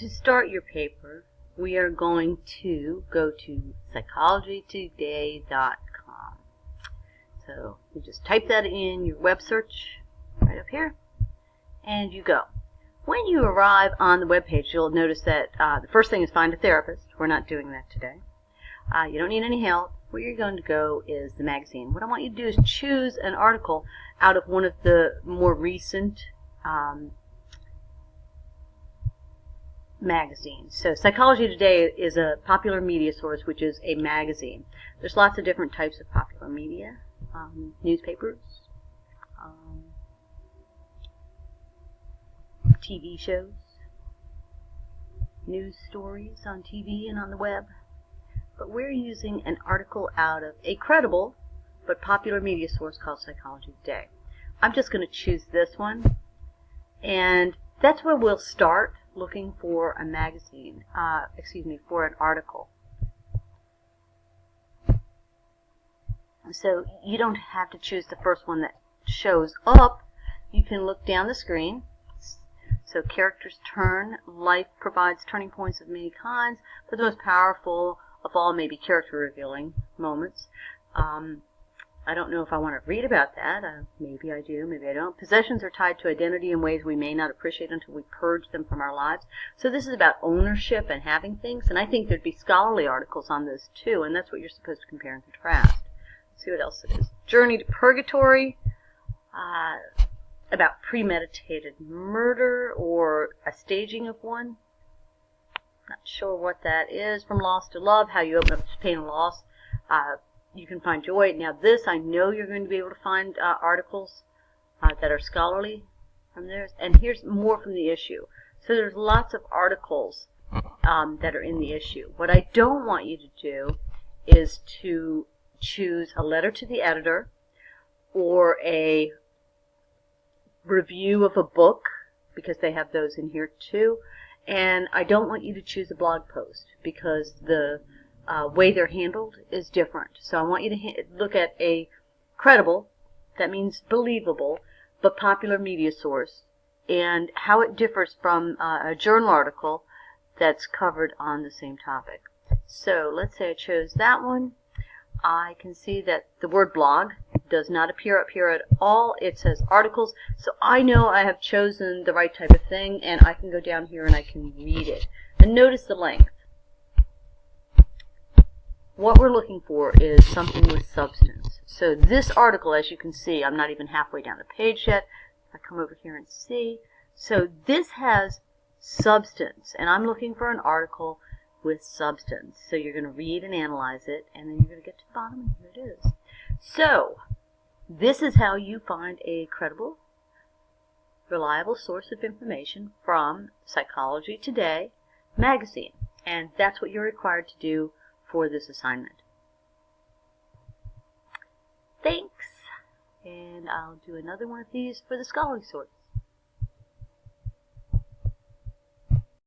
to start your paper, we are going to go to psychologytoday.com. So you just type that in your web search right up here, and you go. When you arrive on the web page, you'll notice that the first thing is find a therapist. We're not doing that today. You don't need any help. Where you're going to go is the magazine. What I want you to do is choose an article out of one of the more recent magazines. So Psychology Today is a popular media source, which is a magazine. There's lots of different types of popular media, newspapers, TV shows, news stories on TV and on the web. But we're using an article out of a credible but popular media source called Psychology Today. I'm just going to choose this one, and that's where we'll start looking for a magazine, for an article. So you don't have to choose the first one that shows up. You can look down the screen. So characters turn, life provides turning points of many kinds, but the most powerful of all may be character revealing moments. I don't know if I want to read about that. Maybe I do, maybe I don't. Possessions are tied to identity in ways we may not appreciate until we purge them from our lives. So this is about ownership and having things, and I think there'd be scholarly articles on this too, and that's what you're supposed to compare and contrast. Let's see what else it is. Journey to Purgatory, about premeditated murder or a staging of one. Not sure what that is. From Loss to Love, how you open up to pain and loss. You can find joy. Now this, I know you're going to be able to find articles that are scholarly from theirs. And here's more from the issue. So there's lots of articles that are in the issue. What I don't want you to do is to choose a letter to the editor or a review of a book, because they have those in here too. And I don't want you to choose a blog post, because the way they're handled is different. So I want you to look at a credible, that means believable, but popular media source, and how it differs from a journal article that's covered on the same topic. So let's say I chose that one. I can see that the word blog does not appear up here at all. It says articles. So I know I have chosen the right type of thing, and I can go down here and I can read it. And notice the length. What we're looking for is something with substance. So this article, as you can see, I'm not even halfway down the page yet. I come over here and see. So this has substance, and I'm looking for an article with substance. So you're going to read and analyze it, and then you're going to get to the bottom, and here it is. So this is how you find a credible, reliable source of information from Psychology Today magazine. And that's what you're required to do for this assignment. Thanks. And I'll do another one of these for the scholarly source.